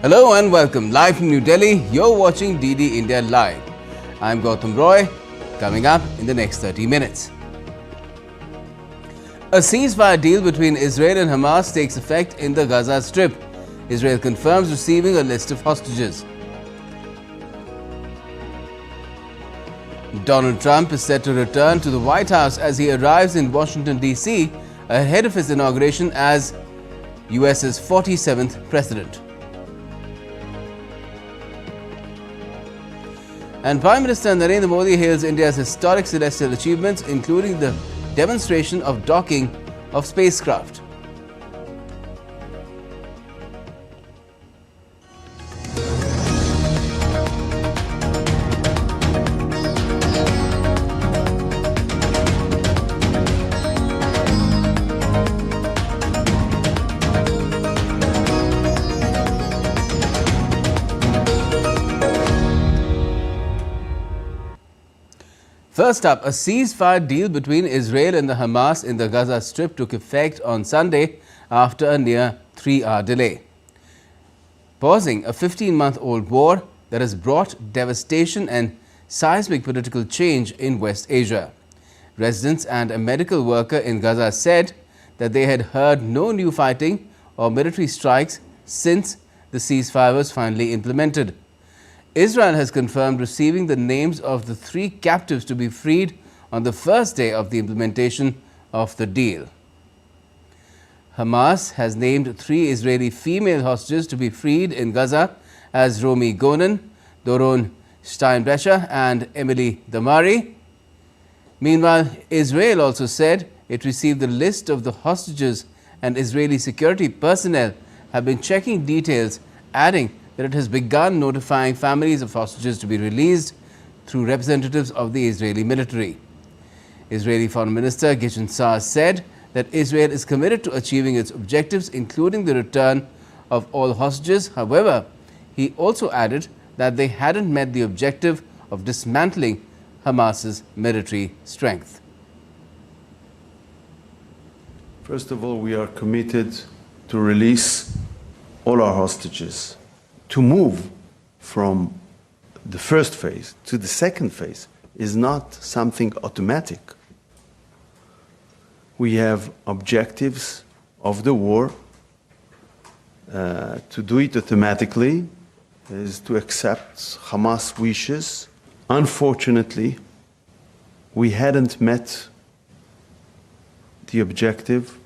Hello and welcome. Live from New Delhi, you're watching DD India Live. I'm Gautam Roy. Coming up in the next 30 minutes. A ceasefire deal between Israel and Hamas takes effect in the Gaza Strip. Israel confirms receiving a list of hostages. Donald Trump is set to return to the White House as he arrives in Washington, D.C. ahead of his inauguration as US's 47th president. And Prime Minister Narendra Modi hails India's historic celestial achievements, including the demonstration of docking of spacecraft. First up, a ceasefire deal between Israel and the Hamas in the Gaza Strip took effect on Sunday after a near 3-hour delay, pausing a 15-month-old war that has brought devastation and seismic political change in West Asia. Residents and a medical worker in Gaza said that they had heard no new fighting or military strikes since the ceasefire was finally implemented. Israel has confirmed receiving the names of the 3 captives to be freed on the first day of the implementation of the deal. Hamas has named 3 Israeli female hostages to be freed in Gaza as Romi Gonen, Doron Steinbrecher and Emily Damari. Meanwhile, Israel also said it received the list of the hostages and Israeli security personnel have been checking details, adding that it has begun notifying families of hostages to be released through representatives of the Israeli military. Israeli Foreign Minister Gideon Saar said that Israel is committed to achieving its objectives, including the return of all hostages. However, he also added that they hadn't met the objective of dismantling Hamas's military strength. First of all, we are committed to release all our hostages. To move from the first phase to the second phase is not something automatic. We have objectives of the war. To do it automatically is to accept Hamas wishes. Unfortunately, we hadn't met the objective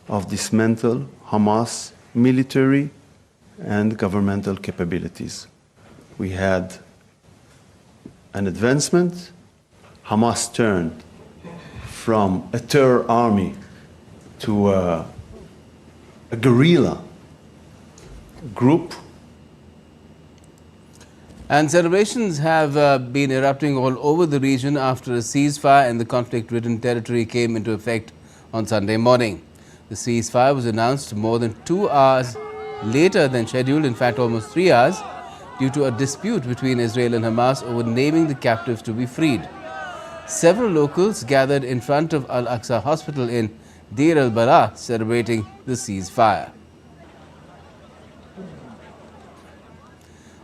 of dismantle Hamas military and governmental capabilities. We had an advancement. Hamas turned from a terror army to a guerrilla group. And celebrations have been erupting all over the region after a ceasefire in the conflict-ridden territory came into effect on Sunday morning. The ceasefire was announced more than 2 hours later than scheduled, in fact almost 3 hours, due to a dispute between Israel and Hamas over naming the captives to be freed. Several locals gathered in front of Al-Aqsa Hospital in Deir al-Balah celebrating the ceasefire.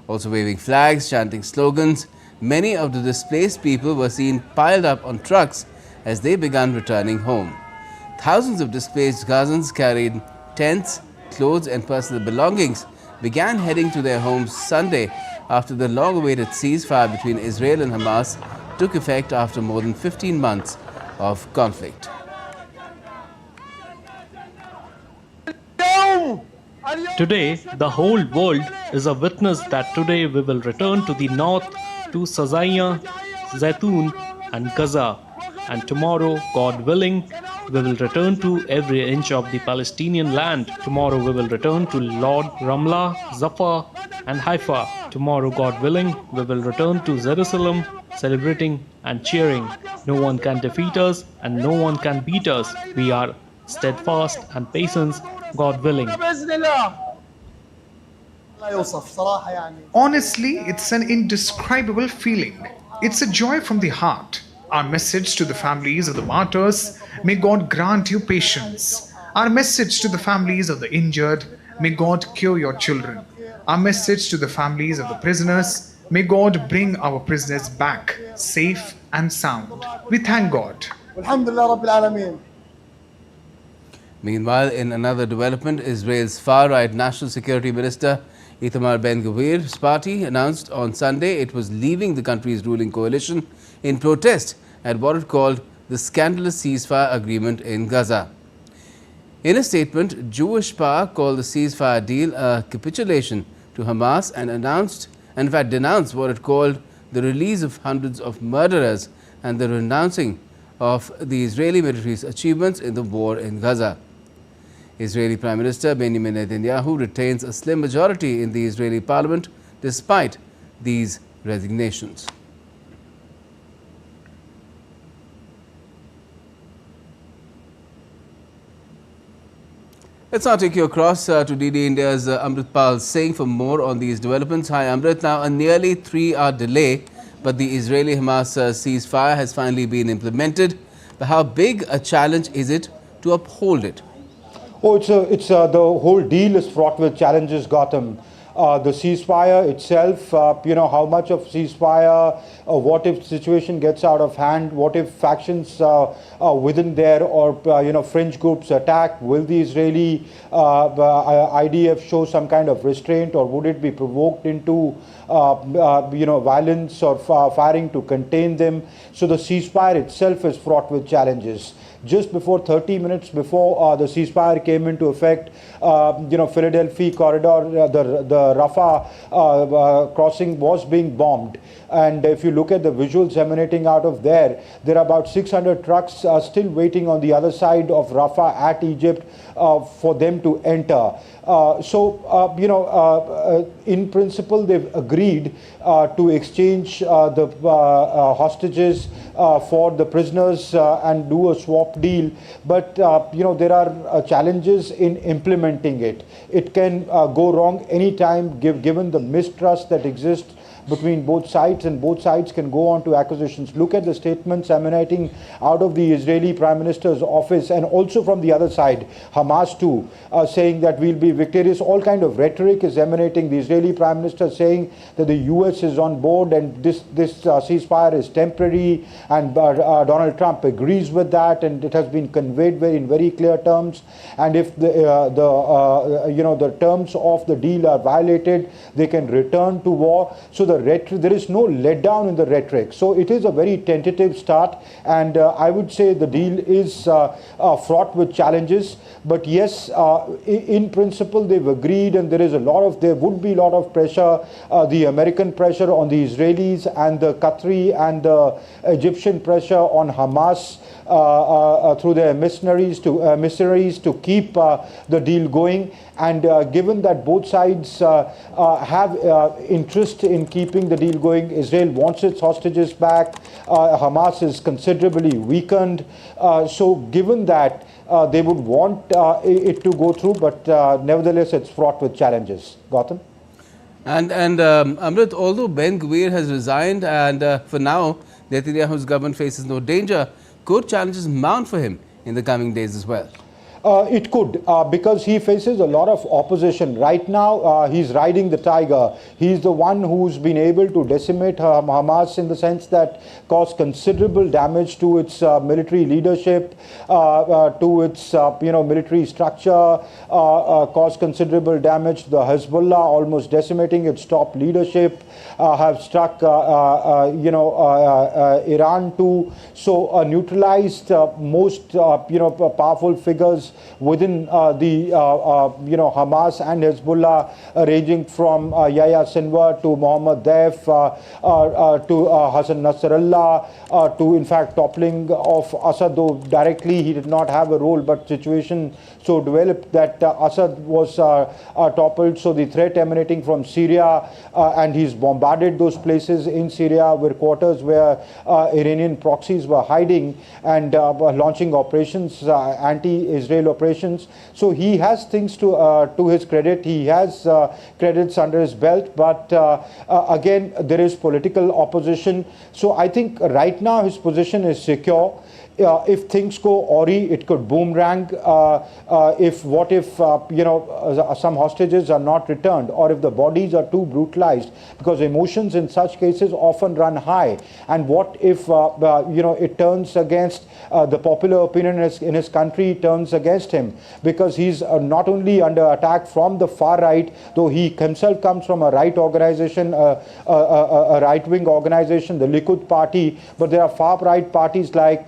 Also waving flags, chanting slogans, many of the displaced people were seen piled up on trucks as they began returning home. Thousands of displaced Gazans carried tents, clothes and personal belongings began heading to their homes Sunday after the long-awaited ceasefire between Israel and Hamas took effect after more than 15 months of conflict. Today, the whole world is a witness that today we will return to the north, to Sazaya, Zaitun and Gaza. And tomorrow, God willing, we will return to every inch of the Palestinian land. Tomorrow we will return to Lod, Ramlah, Jaffa and Haifa. Tomorrow, God willing, we will return to Jerusalem, celebrating and cheering. No one can defeat us and no one can beat us. We are steadfast and patient, God willing. Honestly, it's an indescribable feeling. It's a joy from the heart. Our message to the families of the martyrs, may God grant you patience. Our message to the families of the injured, may God cure your children. Our message to the families of the prisoners: may God bring our prisoners back safe and sound. We thank God. Meanwhile, in another development, Israel's far-right National Security Minister Itamar Ben-Gvir's party announced on Sunday it was leaving the country's ruling coalition in protest at what it called the scandalous ceasefire agreement in Gaza. In a statement, Jewish Power called the ceasefire deal a capitulation to Hamas and denounced what it called the release of hundreds of murderers and the renouncing of the Israeli military's achievements in the war in Gaza. Israeli Prime Minister Benjamin Netanyahu retains a slim majority in the Israeli parliament despite these resignations. Let's now take you across to DD India's Amritpal Singh for more on these developments. Hi Amrit, now a nearly 3-hour delay, but the Israeli-Hamas ceasefire has finally been implemented. But how big a challenge is it to uphold it? Oh, the whole deal is fraught with challenges, Gautam. The ceasefire itself, how much of ceasefire, what if situation gets out of hand, what if factions within there or, fringe groups attack, will the Israeli IDF show some kind of restraint, or would it be provoked into, violence or firing to contain them? So the ceasefire itself is fraught with challenges. Just before 30 minutes before the ceasefire came into effect, Philadelphia corridor, the Rafah crossing was being bombed. And if you look at the visuals emanating out of there, there are about 600 trucks still waiting on the other side of Rafah at Egypt for them to enter. In principle, they've agreed to exchange the hostages for the prisoners and do a swap deal. But, there are challenges in implementing it. It can go wrong anytime given the mistrust that exists between both sides, and both sides can go on to accusations. Look at the statements emanating out of the Israeli Prime Minister's office and also from the other side, Hamas too, saying that we'll be victorious. All kind of rhetoric is emanating. The Israeli Prime Minister saying that the US is on board and this ceasefire is temporary, and Donald Trump agrees with that, and it has been conveyed in very clear terms. And if the terms of the deal are violated, they can return to war. So there is no letdown in the rhetoric. So it is a very tentative start, and I would say the deal is fraught with challenges. But yes, in principle they've agreed, and there would be a lot of pressure, the American pressure on the Israelis and the Qatari and the Egyptian pressure on Hamas through their emissaries to keep the deal going. And given that both sides have interest in keeping the deal going, Israel wants its hostages back, Hamas is considerably weakened. So given that, they would want it to go through, but nevertheless it's fraught with challenges. Gautam? And Amrit, although Ben-Gvir has resigned and for now Netanyahu's government faces no danger, could challenges mount for him in the coming days as well? It could, because he faces a lot of opposition. Right now, he's riding the tiger. He's the one who's been able to decimate Hamas in the sense that caused considerable damage to its military leadership, to its military structure, caused considerable damage to the Hezbollah, almost decimating its top leadership, have struck Iran too. So neutralized most powerful figures within the Hamas and Hezbollah, ranging from Yahya Sinwar to Mohammad Daif to Hassan Nasrallah, to in fact toppling of Assad, though directly he did not have a role, but situation so developed that Assad was toppled. So the threat emanating from Syria, and he's bombarded those places in Syria where quarters where Iranian proxies were hiding and launching operations, anti-Israeli Israel operations. So he has things to his credit. He has credits under his belt, but again, there is political opposition. So I think right now his position is secure. If things go awry, it could boomerang. If some hostages are not returned, or if the bodies are too brutalized, because emotions in such cases often run high. And what if it turns against the popular opinion in his country, turns against him, because he's not only under attack from the far right, though he himself comes from a right organization, a right-wing organization, the Likud party, but there are far-right parties like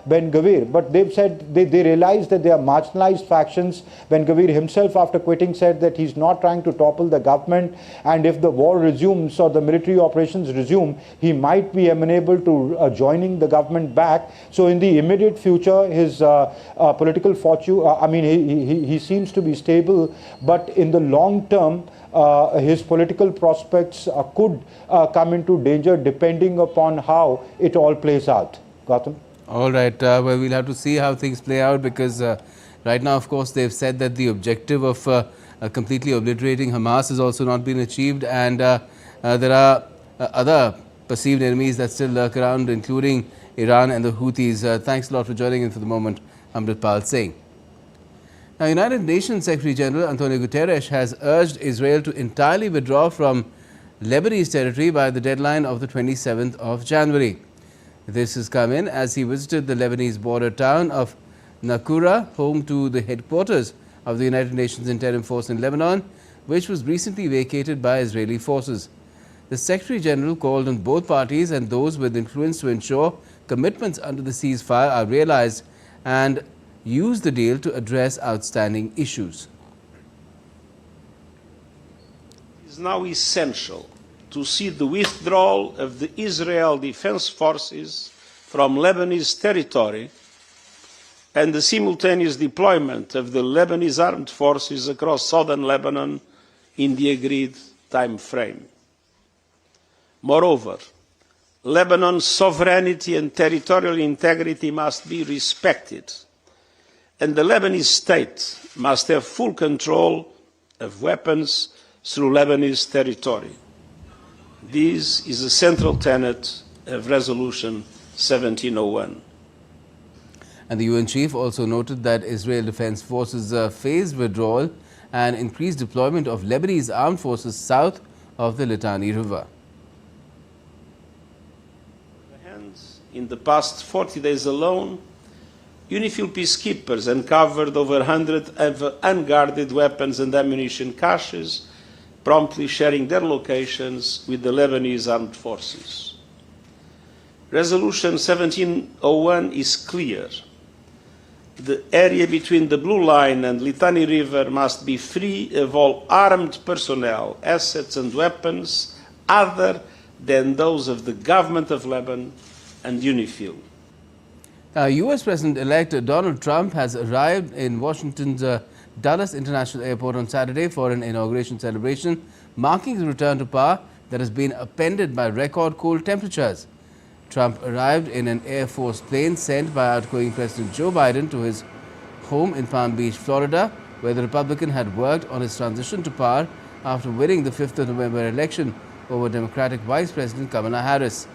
Ben Gvir. But they've said they realize that they are marginalized factions. Ben Gvir himself, after quitting, said that he's not trying to topple the government, and if the war resumes or the military operations resume, he might be amenable to joining the government back. So in the immediate future, his political fortune, he seems to be stable, but in the long term, his political prospects could come into danger depending upon how it all plays out. Gautam? All right. Well, we'll have to see how things play out, because right now, of course, they've said that the objective of completely obliterating Hamas has also not been achieved, and there are other perceived enemies that still lurk around, including Iran and the Houthis. Thanks a lot for joining in for the moment, Amritpal Singh. Now, United Nations Secretary General Antonio Guterres has urged Israel to entirely withdraw from Lebanese territory by the deadline of the 27th of January. This has come in as he visited the Lebanese border town of Nakura, home to the headquarters of the United Nations Interim Force in Lebanon, which was recently vacated by Israeli forces. The Secretary General called on both parties and those with influence to ensure commitments under the ceasefire are realized and use the deal to address outstanding issues. It is now essential to see the withdrawal of the Israel Defense Forces from Lebanese territory and the simultaneous deployment of the Lebanese armed forces across southern Lebanon in the agreed time frame. Moreover, Lebanon's sovereignty and territorial integrity must be respected, and the Lebanese state must have full control of weapons through Lebanese territory. This is a central tenet of Resolution 1701. And the UN chief also noted that Israel Defense Forces phased withdrawal and increased deployment of Lebanese armed forces south of the Litani River. In the past 40 days alone, UNIFIL peacekeepers uncovered over 100 unguarded weapons and ammunition caches, promptly sharing their locations with the Lebanese armed forces. Resolution 1701 is clear. The area between the Blue Line and Litani River must be free of all armed personnel, assets and weapons other than those of the government of Lebanon and UNIFIL. U.S. President-elect Donald Trump has arrived in Washington's Dulles International Airport on Saturday for an inauguration celebration, marking his return to power that has been upended by record cold temperatures. Trump arrived in an Air Force plane sent by outgoing President Joe Biden to his home in Palm Beach, Florida, where the Republican had worked on his transition to power after winning the 5th of November election over Democratic Vice President Kamala Harris.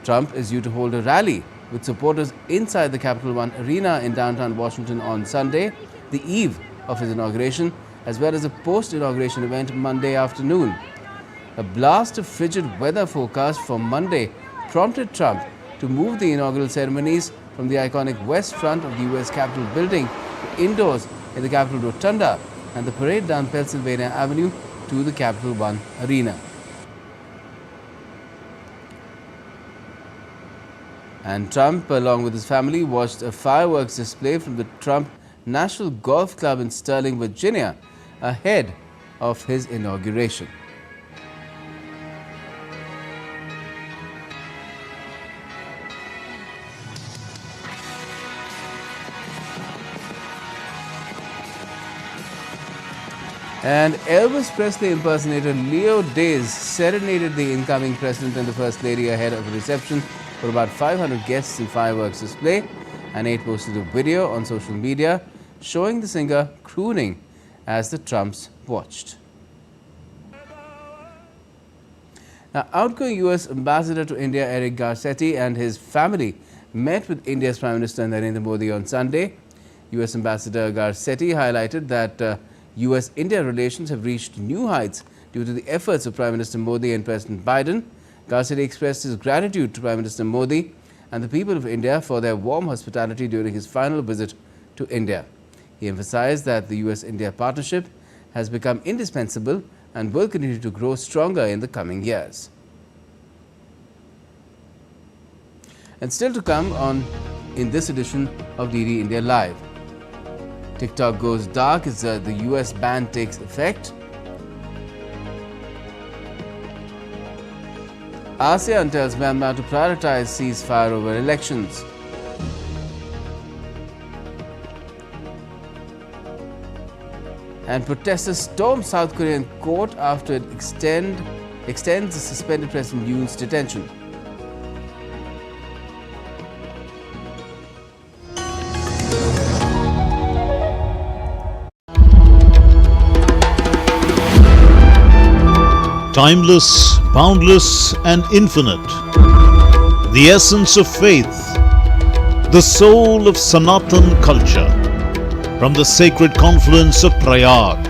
Trump is due to hold a rally with supporters inside the Capital One Arena in downtown Washington on Sunday, the eve of his inauguration, as well as a post-inauguration event Monday afternoon. A blast of frigid weather forecast for Monday prompted Trump to move the inaugural ceremonies from the iconic west front of the U.S. Capitol building to indoors in the Capitol Rotunda and the parade down Pennsylvania Avenue to the Capital One Arena. And Trump, along with his family, watched a fireworks display from the Trump National Golf Club in Sterling, Virginia, ahead of his inauguration. And Elvis Presley impersonator Leo Days serenaded the incoming president and the First Lady ahead of the reception for about 500 guests in fireworks display. And it posted a video on social media showing the singer crooning as the Trumps watched. Now, outgoing U.S. Ambassador to India Eric Garcetti and his family met with India's Prime Minister Narendra Modi on Sunday. U.S. Ambassador Garcetti highlighted that U.S.-India relations have reached new heights due to the efforts of Prime Minister Modi and President Biden. Garcetti expressed his gratitude to Prime Minister Modi and the people of India for their warm hospitality during his final visit to India. He emphasized that the U.S.-India partnership has become indispensable and will continue to grow stronger in the coming years. And still to come in this edition of DD India Live. TikTok goes dark as the US ban takes effect. ASEAN tells Myanmar to prioritize ceasefire over elections. And protesters storm South Korean court after it extends the suspended President Yoon's detention. Timeless, boundless, and infinite. The essence of faith, the soul of Sanatan culture. From the sacred confluence of Prayag,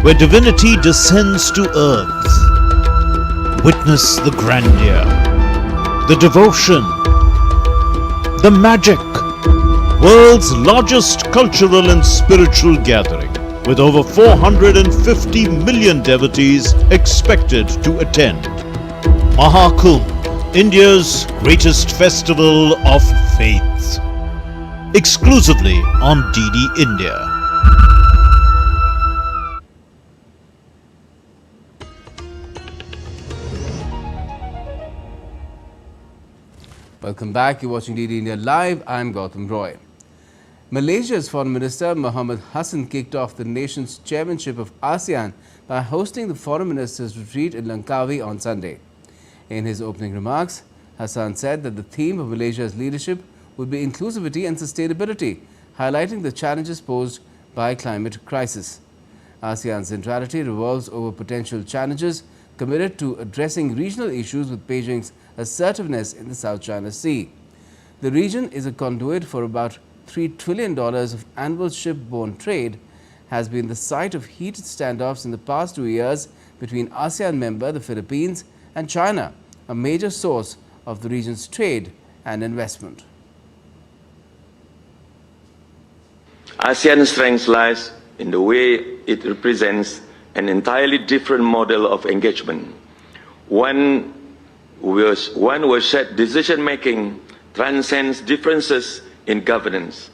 where divinity descends to earth. Witness the grandeur, the devotion, the magic. World's largest cultural and spiritual gathering, with over 450 million devotees expected to attend. Mahakumbh, India's greatest festival of faith. Exclusively on DD India. Welcome back. You're watching DD India Live. I'm Gautam Roy. Malaysia's Foreign Minister Mohammed Hassan kicked off the nation's chairmanship of ASEAN by hosting the Foreign Ministers' retreat in Langkawi on Sunday. In his opening remarks, Hassan said that the theme of Malaysia's leadership would be inclusivity and sustainability, highlighting the challenges posed by climate crisis. ASEAN's centrality revolves over potential challenges, committed to addressing regional issues with Beijing's assertiveness in the South China Sea. The region is a conduit for about $3 trillion of annual shipborne trade, has been the site of heated standoffs in the past 2 years between ASEAN member the Philippines and China, a major source of the region's trade and investment. ASEAN's strength lies in the way it represents an entirely different model of engagement. One where shared decision-making transcends differences in governance.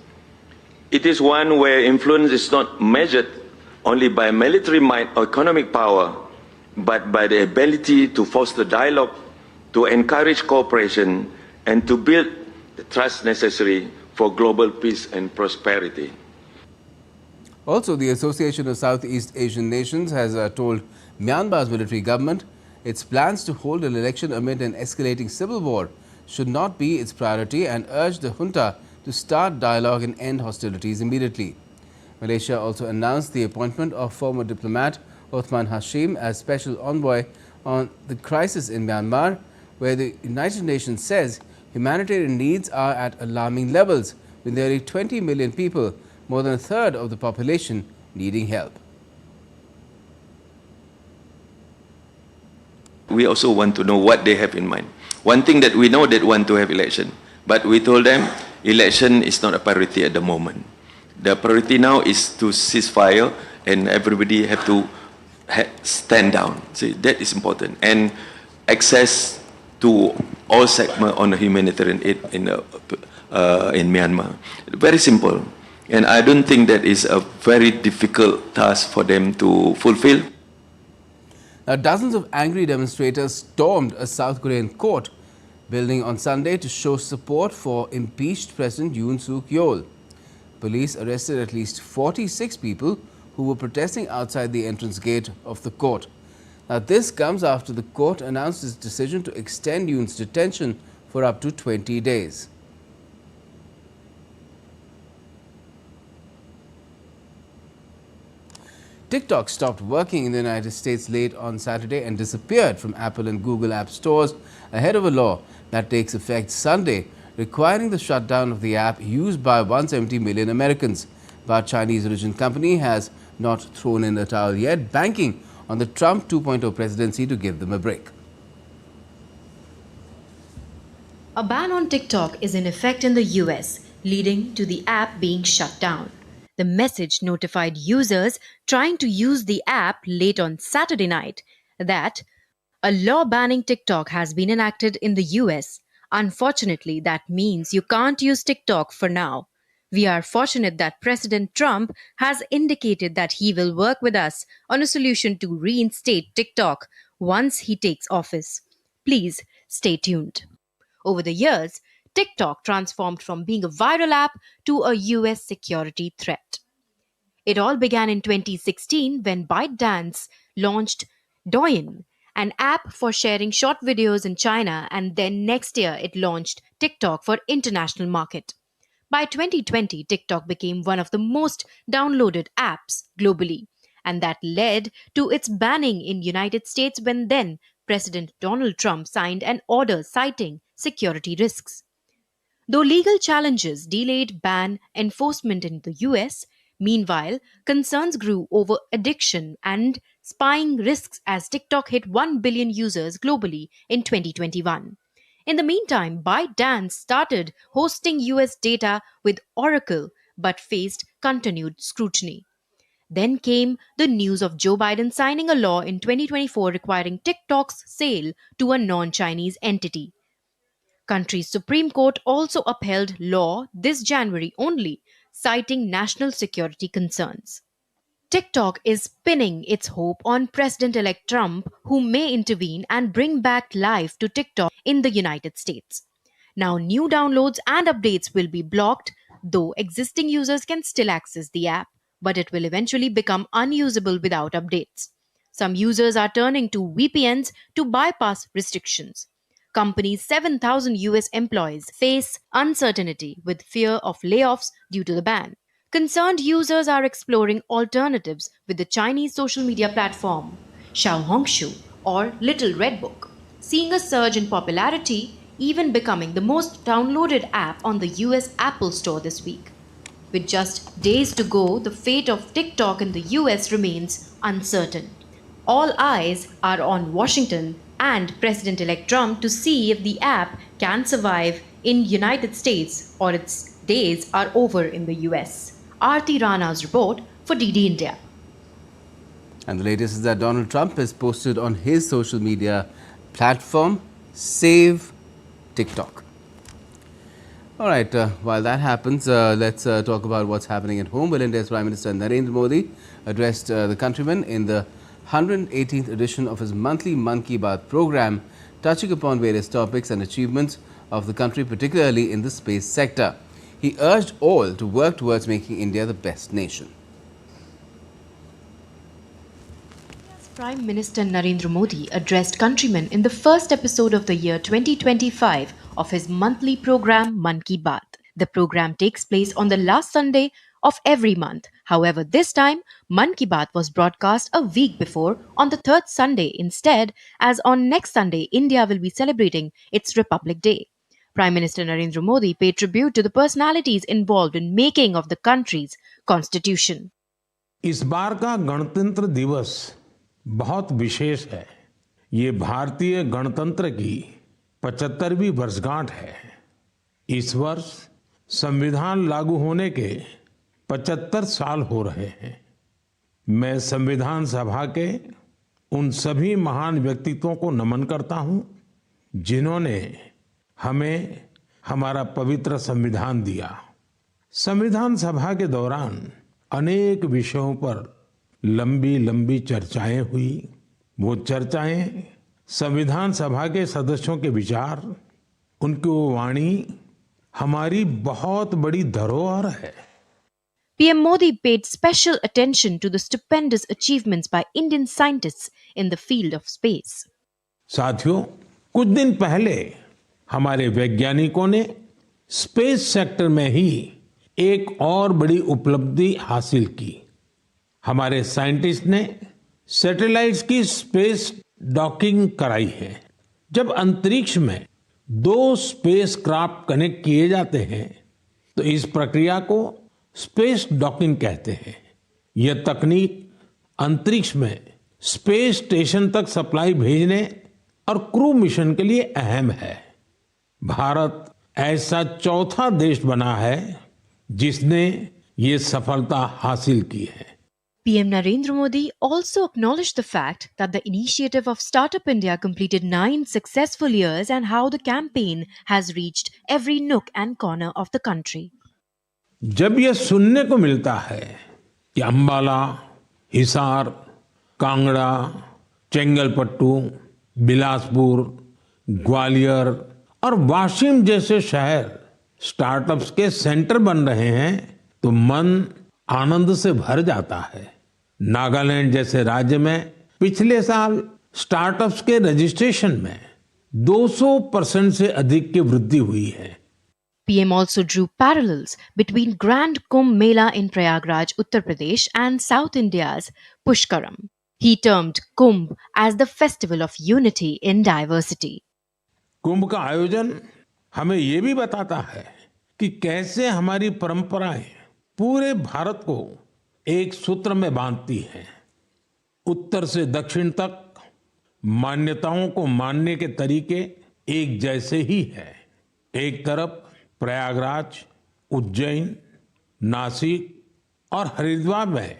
It is one where influence is not measured only by military might or economic power, but by the ability to foster dialogue, to encourage cooperation, and to build the trust necessary for global peace and prosperity. Also, the Association of Southeast Asian Nations has told Myanmar's military government its plans to hold an election amid an escalating civil war should not be its priority and urged the junta to start dialogue and end hostilities immediately. Malaysia also announced the appointment of former diplomat Othman Hashim as special envoy on the crisis in Myanmar, where the United Nations says humanitarian needs are at alarming levels, with nearly 20 million people, more than a third of the population, needing help. We also want to know what they have in mind. One thing that we know, that want to have election, but we told them election is not a priority at the moment. The priority now is to ceasefire and everybody have to stand down. See, that is important. And access to all segments on the humanitarian aid in Myanmar. Very simple. And I don't think that is a very difficult task for them to fulfill. Now, dozens of angry demonstrators stormed a South Korean court building on Sunday to show support for impeached President Yoon Suk Yeol. Police arrested at least 46 people who were protesting outside the entrance gate of the court. Now, this comes after the court announced its decision to extend Yoon's detention for up to 20 days. TikTok stopped working in the United States late on Saturday and disappeared from Apple and Google app stores ahead of a law that takes effect Sunday, requiring the shutdown of the app used by 170 million Americans. But Chinese origin company has not thrown in the towel yet, banking on the Trump 2.0 presidency to give them a break. A ban on TikTok is in effect in the US, leading to the app being shut down. The message notified users trying to use the app late on Saturday night that a law banning TikTok has been enacted in the US. Unfortunately, that means you can't use TikTok for now. We are fortunate that President Trump has indicated that he will work with us on a solution to reinstate TikTok once he takes office. Please stay tuned. Over the years, TikTok transformed from being a viral app to a US security threat. It all began in 2016 when ByteDance launched Douyin, an app for sharing short videos in China, and then next year it launched TikTok for international market. By 2020, TikTok became one of the most downloaded apps globally, and that led to its banning in United States when then President Donald Trump signed an order citing security risks. Though legal challenges delayed ban enforcement in the US, meanwhile, concerns grew over addiction and spying risks as TikTok hit 1 billion users globally in 2021. In the meantime, ByteDance started hosting US data with Oracle but faced continued scrutiny. Then came the news of Joe Biden signing a law in 2024 requiring TikTok's sale to a non-Chinese entity. Country's Supreme Court also upheld law this January only, citing national security concerns. TikTok is pinning its hope on President-elect Trump, who may intervene and bring back life to TikTok in the United States. Now, new downloads and updates will be blocked, though existing users can still access the app, but it will eventually become unusable without updates. Some users are turning to VPNs to bypass restrictions. Company's 7,000 US employees face uncertainty with fear of layoffs due to the ban. Concerned users are exploring alternatives with the Chinese social media platform Xiaohongshu or Little Red Book, seeing a surge in popularity, even becoming the most downloaded app on the US Apple Store this week. With just days to go, the fate of TikTok in the US remains uncertain. All eyes are on Washington and President-elect Trump to see if the app can survive in United States or its days are over in the US. Aarti Rana's report for DD India. And the latest is that Donald Trump has posted on his social media platform, Save TikTok. All right, while that happens, let's talk about what's happening at home. Well, India's Prime Minister Narendra Modi addressed the countrymen in the 118th edition of his monthly Mann Ki Baat program, touching upon various topics and achievements of the country, particularly in the space sector. He urged all to work towards making India the best nation. Prime Minister Narendra Modi addressed countrymen in the first episode of the year 2025 of his monthly program Mann Ki Baat. The program takes place on the last Sunday of every month. However, this time, Mann Ki Baat was broadcast a week before on the third Sunday instead, as on next Sunday, India will be celebrating its Republic Day. Prime Minister Narendra Modi paid tribute to the personalities involved in making of the country's constitution. इस बार का गणतंत्र दिवस बहुत विशेष है। ये भारतीय गणतंत्र की 75वीं वर्षगांठ है। इस वर्ष संविधान लागू होने के 75 साल हो रहे हैं। मैं संविधान सभा के उन सभी महान व्यक्तित्वों को नमन करता हूं, जिन्होंने हमें हमारा पवित्र संविधान दिया। संविधान सभा के दौरान अनेक विषयों पर लंबी लंबी चर्चाएं हुई। वो चर्चाएं संविधान सभा के सदस्यों के विचार, उनकी वो वाणी हमारी बहुत बड़ी धरोहर है। PM Modi paid special attention to the stupendous achievements by Indian scientists in the field of space. साथियों, कुछ दिन पहले हमारे वैज्ञानिकों ने स्पेस सेक्टर में ही एक और बड़ी उपलब्धि हासिल की। हमारे साइंटिस्ट ने सैटेलाइट्स की स्पेस डॉकिंग कराई है। जब अंतरिक्ष में 2 स्पेस क्राफ्ट कनेक्ट किए जाते हैं तो इस प्रक्रिया को स्पेस डॉकिंग कहते हैं। यह तकनीक अंतरिक्ष में स्पेस स्टेशन तक सप्लाई भेजने और क्रू मिशन के लिए अहम है। भारत ऐसा चौथा देश बना है जिसने ये सफलता हासिल की है। PM Narendra Modi also acknowledged the fact that the initiative of Startup India completed 9 successful years and how the campaign has reached every nook and corner of the country. जब यह सुनने को मिलता है कि अंबाला, हिसार, कांगड़ा, चेंगलपट्टू, बिलासपुर, ग्वालियर और वाशिम जैसे शहर स्टार्टअप्स के सेंटर बन रहे हैं तो मन आनंद से भर जाता है। नागालैंड जैसे राज्य में पिछले साल स्टार्टअप्स के रजिस्ट्रेशन में 200% से अधिक की वृद्धि हुई है। PM also drew parallels between Grand Kumbh Mela in Prayagraj, Uttar Pradesh and South India's Pushkaram. He termed Kumbh as the festival of unity in diversity. कुंभ का आयोजन हमें ये भी बताता है कि कैसे हमारी परंपराएं पूरे भारत को एक सूत्र में बांधती हैं। उत्तर से दक्षिण तक मान्यताओं को मानने के तरीके एक जैसे ही हैं। एक तरफ प्रयागराज, उज्जैन, नासिक और हरिद्वार में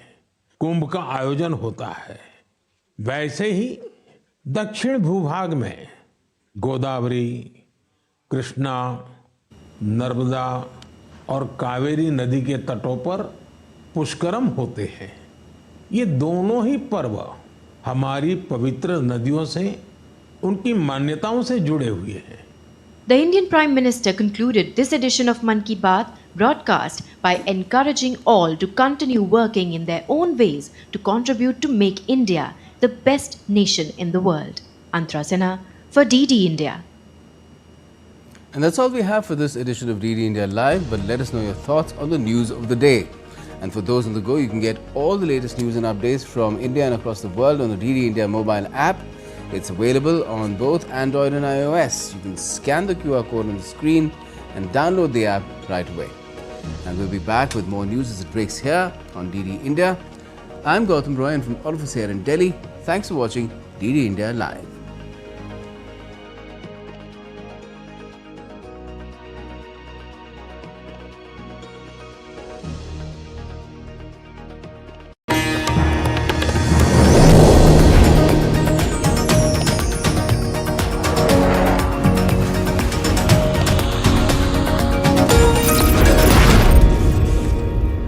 कुंभ का आयोजन होता है, वैसे ही दक्षिण भूभाग में गोदावरी, कृष्णा, नर्मदा और कावेरी नदी के तटों पर पुष्करम होते हैं। ये दोनों ही पर्व हमारी पवित्र नदियों से, उनकी मान्यताओं से जुड़े हुए हैं। The Indian Prime Minister concluded this edition of Mann Ki Baat broadcast by encouraging all to continue working in their own ways to contribute to make India the best nation in the world. Antara Sinha for DD India. And that's all we have for this edition of DD India Live, but let us know your thoughts on the news of the day. And for those on the go, you can get all the latest news and updates from India and across the world on the DD India mobile app. It's available on both Android and iOS. You can scan the QR code on the screen and download the app right away. And we'll be back with more news as it breaks here on DD India. I'm Gautam Roy, and from all of us here in Delhi, thanks for watching DD India Live.